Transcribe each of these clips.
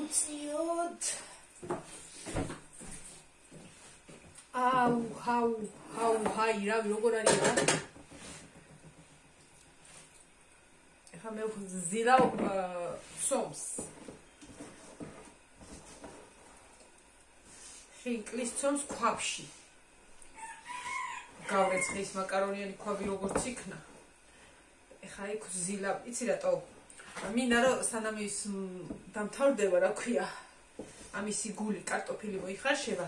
გავუწიოთ. აუ, ჰაი, რავი, როგორ არის რა? ეხლა მე ვზილავ სომს. ხინკლის სომს ქვაბში. გავრეცხის მაკარონიანი ქვაბი როგორც იქნა. ეხლა იქ ვზილავ, იცი რატო? მინდა რომ სანამ ის დამთავრდება, რა ქვია, ამისი გული კარტოფილი მოიხარშება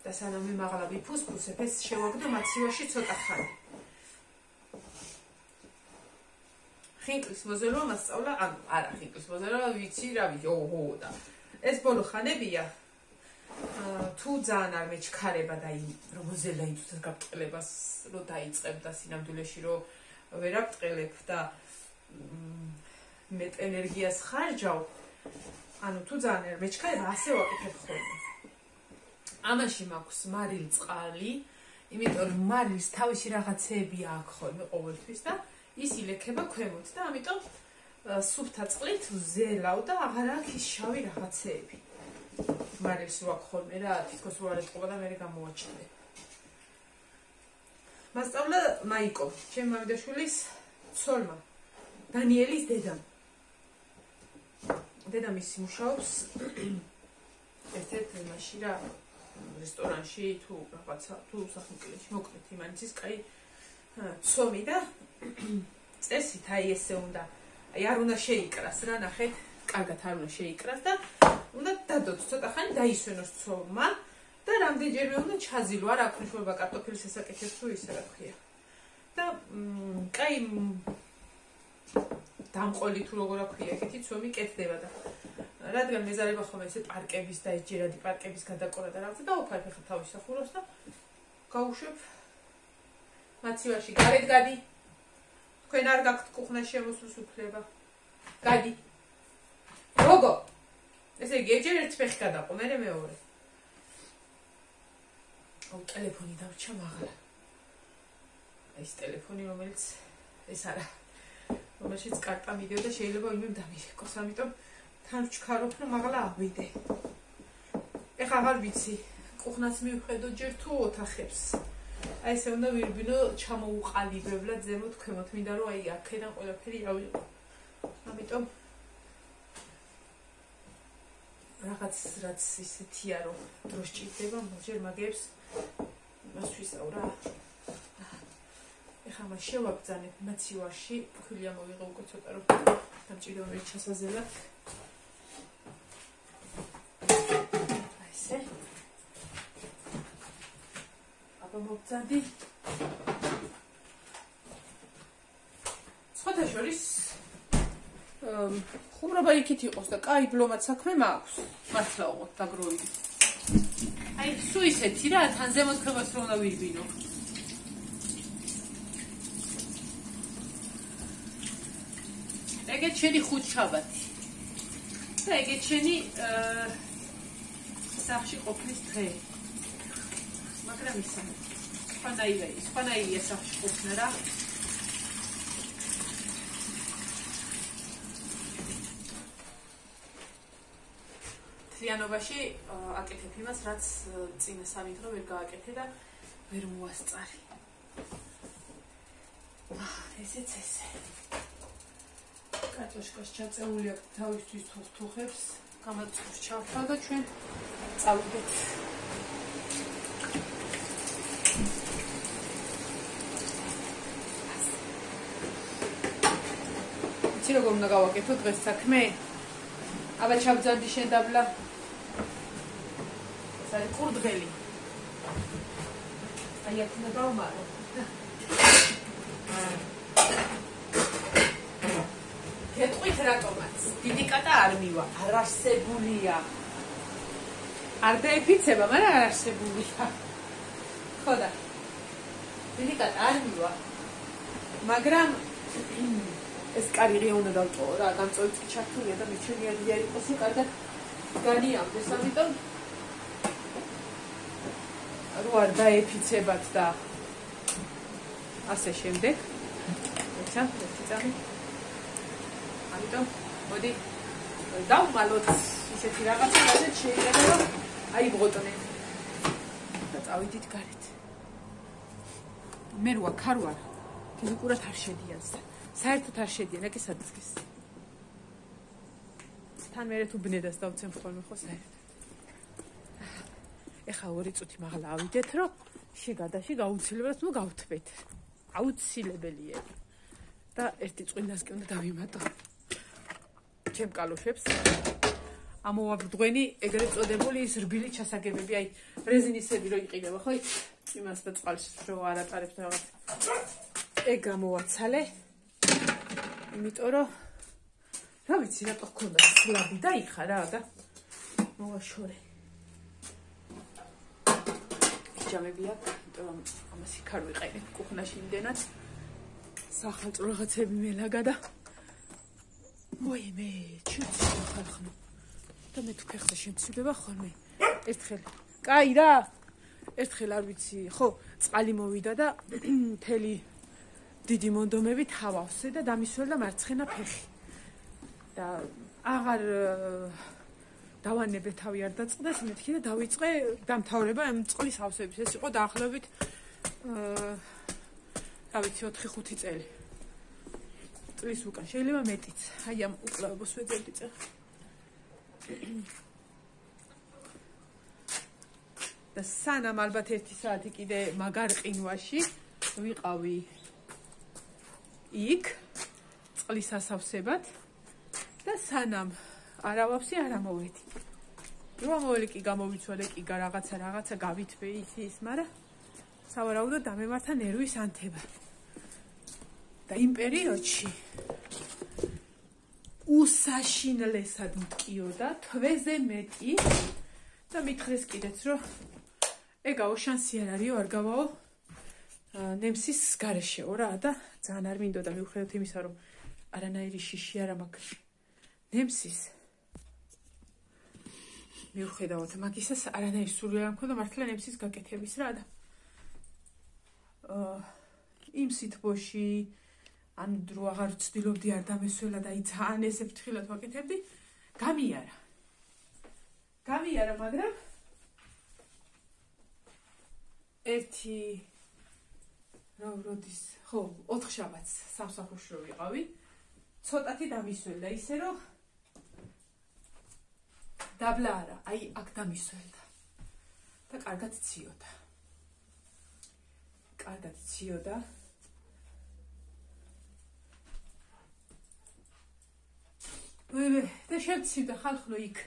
და სანამ მე მაღლა ვიფუსფუსებ, ეს შევაგდო მაცივაში ცოტა ხანი. ხინკლის მოზელვა მასწავლა, ანუ არა ხინკლის მოზელვა, ვიცი რა ვიცი, და ეს ბოლო ხანებია. თუ ძალიან არ მეჩქარება და რომ მოზელა იმწუს გაბტყელებას რო დაიწყებ და სინამდვილეში რო ვერ აბტყელებ და მეტ ენერგიას ხარჯავ, ანუ თუ ძალიან არ მეჩქარება, ასე ვაკეთებ ხოლმე. ამაში მაქვს მარილი წყალი, იმიტომ რომ მარილს თავისი რაღაცეები აქვს ხოლმე ყოველთვის და ის ილექება ქვემოთ და ამიტომ სუფთა წყლით ვზელავ და აღარ აქვს ის შავი რაღაცეები. მარილს ვაქვს ხოლმე რა, თითქოს რო არ ეტყობა და მე გამოვაჩინე. მასწავლა მაიკო, ჩემი მამიდაშვილის ცოლმა, დანიელის დედამ. დედამ ის მუშაობს ერთ-ერთ იმაში რა, რესტორანში თუ რაღაცა, თუ სახნკლეში, მოკლედ იმანიც ის კაი ცომი და წესით აი ესე უნდა, აი არ უნდა შეიკრას რა, ნახეთ, კარგად არ უნდა შეიკრას და უნდა დადოთ ცოტა ხანი დაისვენოს ცოლმა და რამდენჯერმე უნდა ჩაძილო, არ აქვს მნიშვნელობა კარტოფილის ესაკეთებს თუ ისე რა ქვია. და კაი დამყოლი თუ როგორ აქვია, ეგეთი ცომი კეთდება და რადგან მეზარება ხოლმე ესე პარკების და ეს ჯერადი პარკების გადაკორა და რაღაცა და უფალებ ხა თავის სახურავს და გავუშვებ მაცივაში. გარეთ გადი. თქვენ არ გაქვთ კუხნას შემოსვლის უფლება. გადი. როგორ? ესე იგი ჯერ ერთ ფეხი გადაყო, მე მეორე. ტელეფონი დავჭა მაღლა. ეს ტელეფონი რომელიც ეს არა. რომელშიც კარტა მიდიო და შეიძლება ვინმე დამირეკოს, ამიტომ თან ვჩქარობ და მაღლა ავიდე. ეხლა აღარ ვიცი, კუხნას მივხედო ჯერ თუ ოთახებს. აი ესე უნდა ვირბინო ჩამოუყალიბებლად ზემოთ ქვემოთ, მინდა რომ აი აქედან ყველაფერი ავიღო. ამიტომ რაღაც რაც ისეთია რომ დრო სჭირდება, ჯერ მაგებს მას ვისავრა. ეხლა მას შევაბრძანებ მაცივაში, ქვილი ამოვიღო უკვე ცოტა რომ დამჭირდება ვერ ჩასაზელად. აი ესე. აბა მოგწადი. სხვათა შორის ხუმრობა იქით იყოს და კაი ბლომად საქმე მაქვს. მართლა უყოთ დაგროვილი. აი სუ ისეთი რა, თან ზემოთ ქვემოთ რომ უნდა ვირბინო. ეგეთ შენი ხუთშაბათი. და ეგეთ შენი სახში ყოფნის დღე. მაგრამ ისა სხვანაირია სახში ყოფნა რა. თლიანობაში აკეთებ იმას, რაც წინა სამი დრო ვერ გააკეთე და ვერ მოასწარი. ესეც ესე. კარტოშკას ჩაწეული აქვს თავისთვის თუხთუხებს, გამაწყობს ჩავთვალ და ჩვენ წავიდეთ. იცი როგორ უნდა გავაკეთო დღეს საქმე? აბა ჩავძანდი შენ დაბლა. ეს არის ყურდღელი. აი აქ უნდა დავმარო. გეტყვით რატომაც დიდი კატა არ მივა, არ არსებულია. არ დაიფიცება, მაგრამ არ არსებულია. ხო და დიდი კატა არ მივა. მაგრამ ეს კარიერა უნდა დავტოვო რა, გამწოვი ჩართულია და მიჩვენია იყოს კარგად განიამდეს, ამიტომ რო არ დაეფიცებათ და ასე შემდეგ. ეცა, ერთი წამი. ამიტომ მოდი დავმალოთ ისეთი რაღაცა, რადგან შეიძლება რომ აიღოდნენ. და წავიდით გარეთ. მე როა ქარვარ ფიზიკურად არ შედიან. საერთოდ არ შედიან, აკი სადღეს. თან მერე თუ ბნედას დავცემ ხოლმე ხო საერთოდ. ეხლა 2 წუთი მაღლა ავიდეთ, რომ შეგადაში გაუცილებლად მოგავთბეთ. აუცილებელია. და ერთი წვინდას კი უნდა დავიმატო. ჩემ კალოშებს ამოვაბრდღვენი ეგრეთ წოდებული ის რბილი ჩასაგებები, აი რეზინისები რო იყიდება, ხო? იმას და წყალს რო არ ატარებს რაღაც. ეგ გამოვაცალე. იმიტომ რომ რა ვიცი, რატო ხონდა სლაბი დაიხა რა და მოვაშორე. ჯამები აქვს, იმიტომ რომ ამას იქ არ ვიყენებ კუხნაში იმდენად. სახალწო რაღაცები მელაგა და ой მე ჩუცი ხალხო და მე თუ ფეხზე შემცირდება ხოლმე ერთხელ კაი რა ერთხელ არ ვიცი ხო წყალი მოვიდა და მთელი დიდი მონდომები თავავსე და დამისველი და მარცხენა ფეხი და აღარ დავანებე თავი არ დაწყდეს მეთქი და დავიწყე დამთავრება ამ წყლის ავსების ეს იყო დაახლოებით რა ვიცი 4-5 წელი წლის უკან შეიძლება მეტიც აი ამ უკვლევებს ვეძებდი წე და სანამ ალბათ 1 საათი კიდე მაგარ ყინვაში ვიყავი იქ წყლის ასავსებად და სანამ არავავსი არ ამოვედი რომ ამოველი კი გამოვიცვალე კი რაღაცა გავითვე ის მაგრამ სავარაუდოდ დამემართა ნერვის ანთება და იმ პერიოდში უსაშინლესად მტკიოდა თვეზე მეტი და მითხრეს კიდეც რომ ეგაო შანსი არ არისო არ გავაო ნემსის გარეშეო რა და ძალიან არ მინდოდა მიუხედავად იმისა რომ არანაირი შიში არ მაქვს ნემსის მიუხედავად მაგისას არანაირი სურვილი არ მქონდა მართლა ნემსის გაკეთების რა და იმ სითბოში ან დრო აღარ ვცდილობდი არ დამესველა და აი ძალიან ესე ფრთხილად ვაკეთებდი გამიარა მაგრამ ერთი როდის ხო 4 შაბათს სამსახურში რო ვიყავი ცოტათი დამისველდა ისე რომ დაბლა არა აი აქ დამისველდა და კარგად ციოდა და შემცივდა ხალხო იქ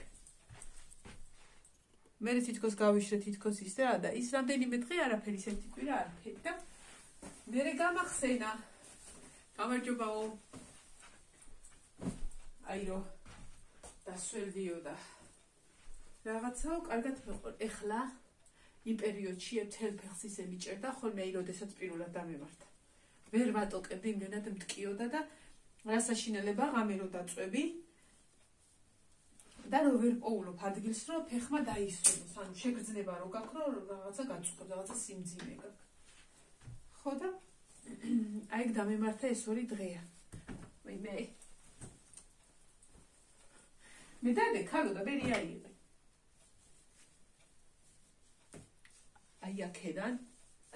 მე თითქოს გავიშრე თითქოს ის რა და ის რამდენიმე დღე არაფერი ერთი კვირა არაფერი და მე გამახსენა გამარჯობაო აი რო დასველდიო და რაღაცაო კარგად მეყოლ ეხლა იმ პერიოდში მთელ ფეხს ისე მიჭერდა ხოლმე აი როდესაც პირველად დამემართა ვერ ვატოკებდი იმდენად მტკიოდა და რასაშინელება ღამე რო დაწვევი და რო ვერ პოულობ ადგილს რომ ფეხმა დაისვენოს ანუ შეგრძნება რო გაქვს რომ რაღაცა გაწყობს რაღაცა სიმძიმე გაქვს ხო და აი ეგ დამემართა ეს 2 დღეა მე დადე ქალო და ბერი აიღე აი აქედან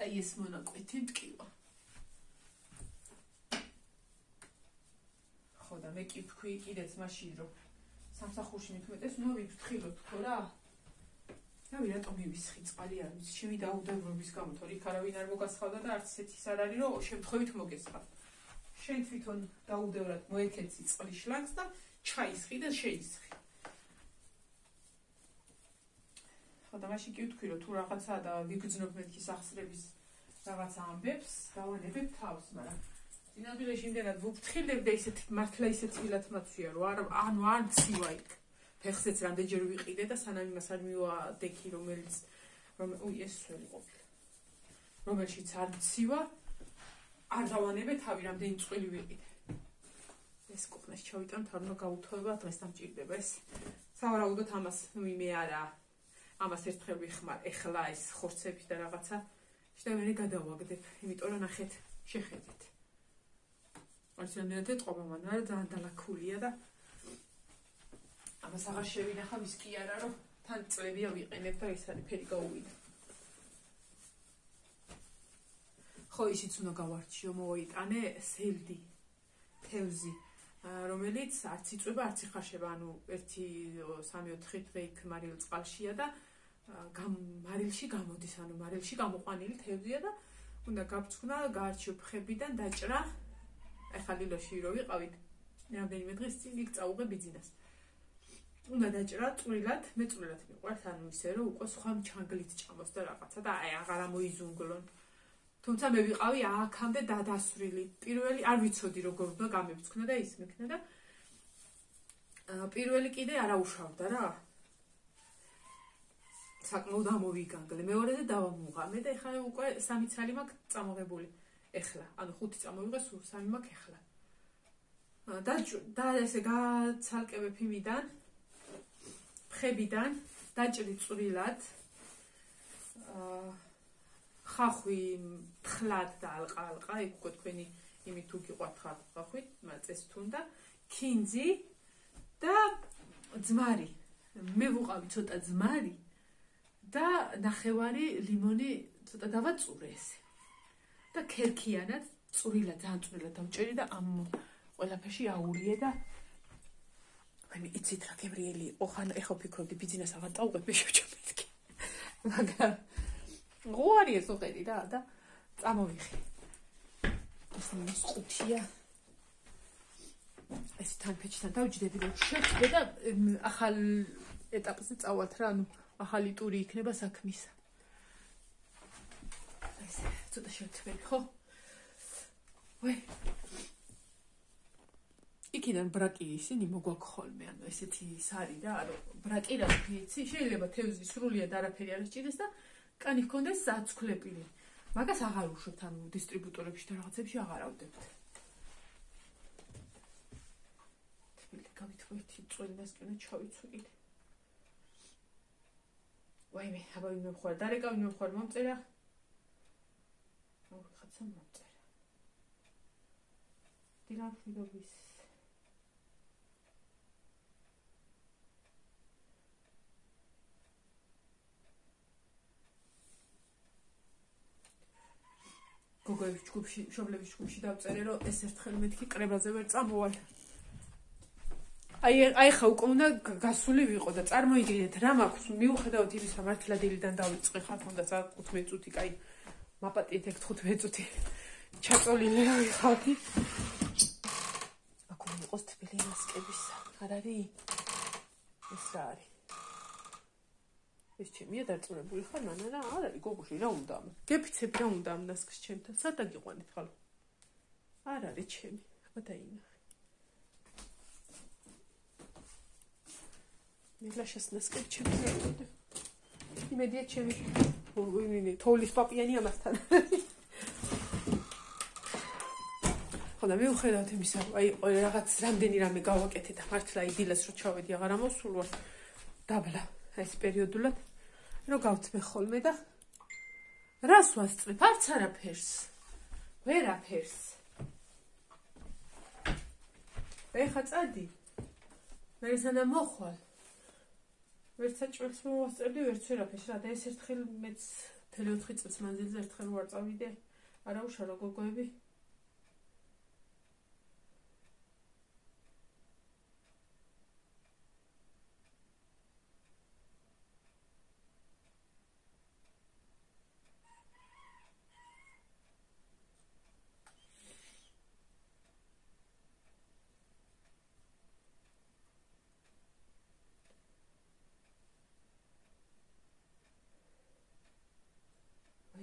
აი ეს მონაკვეთი მტკივა ხო და მე კი ვთქვი კიდეც მაშინ რომ სამსახურში მithumetes ნუ ვიფრთხილოთ ხო რა რავი რატომ მივისხი წყალი არ ვიცი ჩემი დაუდევრობის გამო თორე იქ არავინ არ მოგასხავდა და არც ისეთი ის არ არის რომ შემთხვევით მოგესხავ შენ თვითონ დაუდევრად მოეკეცი წყლის შლანგს და ჩაისხი და შეისხი ხო და მაშინ კი ვთქვი რომ თუ რაღაცაა და ვიგრძნობ მეთქი სახსრების რაღაცა ამბებს დავანებებ თავს მაგრამ წინადვილეში იმდენად ვუფრთხილებ და ისეთ მართლა ისე წილად მაცვია რომ არ ცივა იქ ფეხზეც რამდენჯერ ვიყიდე და სანამ იმას არ მივადექი რომელიც ეს სველი ყოფილა რომელშიც არ ცივა არ დავანებე თავი რამდენი წვილი ვიყიდე ეს კუხნაში ჩავიტან თარმა გაუთხოვება დღეს დამჭირდება ეს სავარაუდოდ ამას მე არა ამას ერთხელ ვიხმარ ეხლა ეს ხორცების და რაღაცა და მე გადავაგდებ იმიტომ რომ ნახეთ შეხედეთ არც რამდენად ეთყობა მან არა ძალიან დალაქულია და ამას აღარ შევინახავ ის კი არა რომ თან წლებია ვიყენებ და ეს არის ფერი გაუვიდა. ხო ისიც უნდა გავარჩიო, მოვიტანე სელდი, თევზი, რომელიც არც იწვება, არც იხარშება, ანუ 1-3-4 დღე იქ მარილ წყალშია და მარილში გამოდის, ანუ მარილში გამოყვანილი თევზია და უნდა გაბრწყნა, გაარჩიო ფხებიდან დაჭრა. ახლა ლილოში რო ვიყავით, რამდენიმე დღის წინ იქ წაუღე ბიძინას. უნდა დაჭრა წვრილად, მე წვრილად მიყვარს, ანუ ისე რომ უკვე სხვა ჩანგლით ჭამოს და რაღაცა და აი აღარ ამოიზუნგლონ. თუმცა მე ვიყავი აქამდე დადასვრილი. პირველი არ ვიცოდი როგორ უნდა გამებწქნა და ის მექნა და პირველი კიდე არა უშავდა რა. საკმაოდ ამოვიგანგლე. მეორეზე დავამუღამე და ეხლა უკვე 3 ცალი მაქვს წამოღებული. ეხლა, ანუ 5 წამოვიღე, სულ 3 მაქვს ეხლა. და ესე გაცალკევებ იმიდან, ფხებიდან, დაჭრი წვრილად. ხახვი თხლად და ალყა, იქ უკვე თქვენი იმით თუ გიყვართ ხახვით, მაწეს თუნდა, ქინძი და ძმარი. მე ვუყავი ცოტა ძმარი და ნახევარი ლიმონი ცოტა დავაწურე ესე. და ქერქიანად წვრილად, ძალიან წვრილად დავჭერი და ამ ყველაფერში აურიე და მე იცით რა გებრიელი იყო, ხან ეხო ფიქრობდი ბიძინას აღარ წაუღებ შევჭამეთკი. მაგრამ ღოარი ეს უყედი და წამოვიხე. ეს მინus 5-ია. ეს თან ფეჩთან დავჯდები რომ შევჭდე და ახალ ეტაპზე წავალთ რა, ანუ ახალი ტური იქნება საქმისა. ესე ცოტა შევთბები, ხო? ვაი. იქიდან ბრაკი ისინი მოგვაქვს ხოლმე, ანუ ესეთი ის არის რა, რომ ბრაკი რა ვიცი, შეიძლება თევზი სრულიად არაფერი არ სჭირდეს და კანი ჰქონდეს საცვლებელი. მაგას აღარ უშვებთ, ანუ დისტრიბუტორებში და რაღაცებში აღარ ავდებთ. თბილი გავითხოვეთ წვრილებას კიდე ჩავიცვიკით. ვაიმე, აბა ვინმე მხარ, დარეკა ვინმე მხარ მომწერა. ხაცა მომწერა. დილამშვიდობის. გოგოების ჯგუფში, მშობლების ჯგუფში დავწერე, რომ ეს ერთხელ მეთქი კრებაზე ვერ წამოვალ. აი ხა უკვე უნდა გასული ვიყო და წარმოიდგინეთ რა მაქვს, მიუხედავად იმისა, მართლა დილიდან დავიწყე ხარ, თუნდაც 15 წუთი, კაი მაპატიეთ ეგ 15 წუთი ჩაწოლილი რა ვიხავდი. აქ უნდა იყოს თბილი მასკების, არ არის? ეს რა არის? ეს ჩემია დაწურებული ხარ, მანანა, არ არის გოგოში, რა უნდა ამ? გეფიცებ რა უნდა ამ ნასკს ჩემთან? სად დაგიყვანეთ ხალხო? არ არის ჩემი, ხა დაინახე. მილაშას ნასკები ჩემი რატოდე? იმედია ჩემი თოვლის პაპიანი ამასთან. ხოდა მიუხედავად იმისა, აი რაღაც რამდენი რამე გავაკეთე და მართლა იდილას რო ჩავედი აღარ ამოსულ ვარ დაბლა ეს პერიოდულად რო გავწმე ხოლმე და რას ვასწრებ? არც არაფერს. ვერაფერს. ეხა წადი. მე სანამ მოხვალ. ვერც საჭმელს მოვასწრებდი, ვერც ვერაფერს რა და ეს ერთხელ მეც 4 წელს მანძილზე ერთხელ ვარ წავიდე. არა უშარო გოგოები.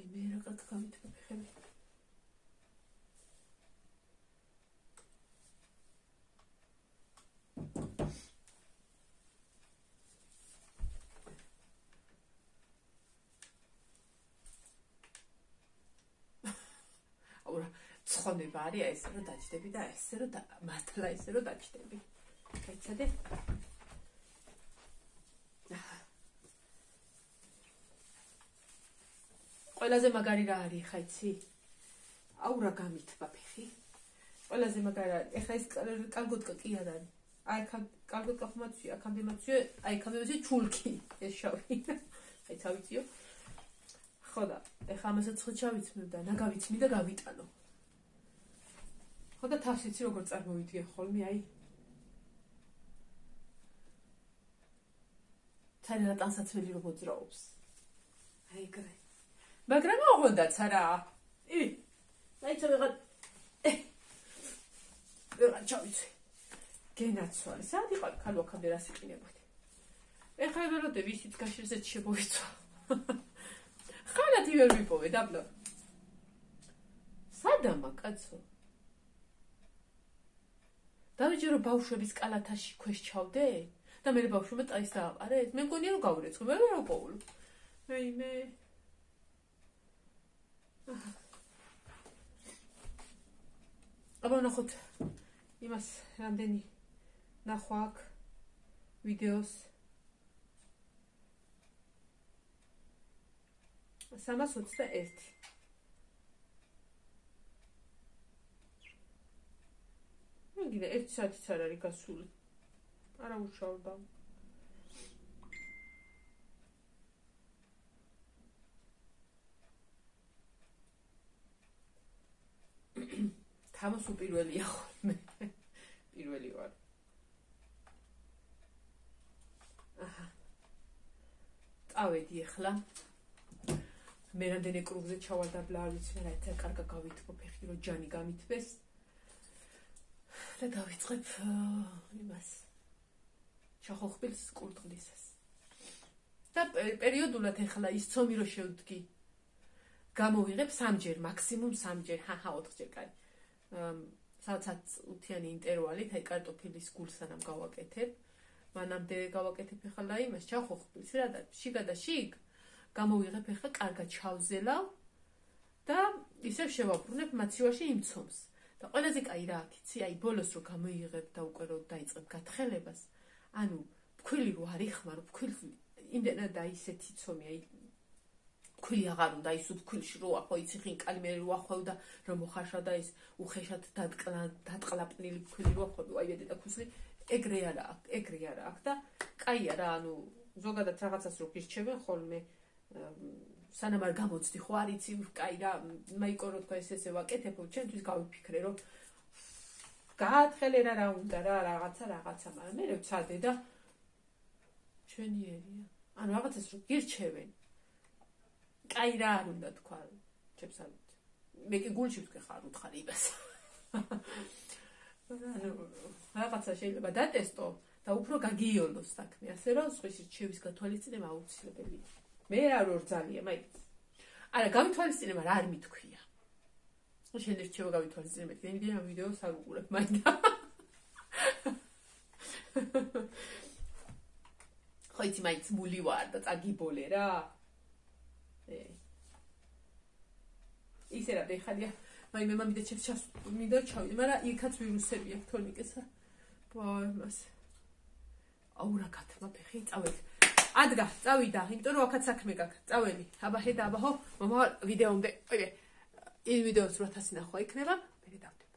მე რა გავითქვა ხელი. აურა, ცხონება არის ესე რომ დაჭდები და ესე რომ მართლა ესე რომ დაჭდები. გაიცადე? ყველაზე მაგარი რა არის ხა იცი? აურა გამithვა ფეხი. ყველაზე მაგარი არის. ეხლა ეს კალგოტკა კი არ არის. აი კარგად გახმაცვია, აქამდე მაცვია, აი აქამდე მაცვია ჩულკი ეს შავი. აი თავიწიო. ხო და ეხლა ამასაც ხო ჩავიცმევ და ნაგავიცმი და გავიტანო. ხო და თავს იცი როგორ წარმოვიდგე ხოლმე აი. თან რა ტანსაცმელი რო მოძრაობს. აი ეგრე. მაგრამ ოღონდაც არა. აი ცოტა ვიღაც ჩავიცვი. გენაცვალე. სად იყო ქალო აქამდე რას იყინებოდი. ეხლა ველოდე ვისიც გაშერზეთ შემოვიცვა. ხალათი ვერ მიპოვე დაბლა. სადამა კაცო. დავიჯერო ბავშვების კალათაში ქვეშ ჩავდე და მე ბავშვებმა ტაის დააყარეთ. მე მგონია რომ გავრეცხო, მე ვერ ვიპოვო. მე აბა ნახოთ იმას რამდენი ნახვა აქ ვიდეოს 321 მიგინე 1 საათიც არ არის გასული არა უშავდა თამას უპირველია ხოლმე პირველი ვარ აჰა წავედი ახლა მე რამდენი კრუგზე ჩავარდაბლა არ ვიცი რა ერთად კარგა გავითბო ფეხი რომ ჯანი გამითბეს და დავიწყებ იმას ჩახოხბილს კურდღლისას და პერიოდულად ახლა ის ცომი რო შევდგი გამოვიღებ 3ჯერ მაქსიმუმ 3ჯერ ჰაჰა 4ჯერ კაი საათაც უთიანი ინტერვალით აი კარტოფილის გულსანამ გავაკეთებ მანამდე გავაკეთებ ახლა იმას ჩახოხბილს რა და შიგა და შიგ გამოვიღებ ახლა კარგად ჩავზელავ და ისევ შევაბრუნებ მაცივაში იმ ცომს და ყველაზე კაი რა აქიცი აი ბოლოს რო გამოიღებ და უკვე რო დაიწყებ გათხელებას ანუ ფქვილი რო არ იხმარო ფქვილი იმდენად და ისეთი ცომი აი ფქვილი აღარ უნდა ის ფქვილში რო ახო იცი ხინკალი მე რო ახო და რომ მოხარშა და ის უხეშად დატყლაპნილი ფქვილი რო ახო აი და ქუსლი ეგრე არა აქვს და კაია რა ანუ ზოგადად რაღაცას რო გირჩევენ ხოლმე სანამ არ გამოცდი ხო არ იცი კაი რა მაიკო რო თქვა ესე ვაკეთებ ჩემთვის გავიფიქრე რომ გაათხელე რა უნდა რა რაღაცა მაგრამ მე ვცადე და ჩვენიერია ანუ რაღაცას რო გირჩევენ კაი რა არ უნდა თქვა ჩემს მე კი გულში ვთქვი ხარ უთხარ იმას ანუ რაღაცა შეიძლება დატესტო და უფრო გაგიოლოს საქმე ასე რომ სხვის რჩევის გათვალისწინება აუცილებელია მე არ ვარ ძალიან მაინც არა გავითვალისწინება რა არ მithქვია შენ რჩევა გავითვალისწინებთ იმდენ ამ ვიდეოს არ უყურებ მაინც ხო იცი მაინც მული ვარ და წაგიბოლე რა ისე რა დეხალია მაი მე მამიდა ჩემს მინდა ჩავიდე მაგრამ იქაც ვირუსები აქვს თორნიკესა ბაიმას აურა გათმა ფეხი წავედი ადგა წავიდა იმიტომ რომ აქაც საქმე გაქვს წაველი აბა ხედა აბა ხო მამა ვიდეომდე იმ ვიდეოს 800 ნახვა იქნება მე დავდებ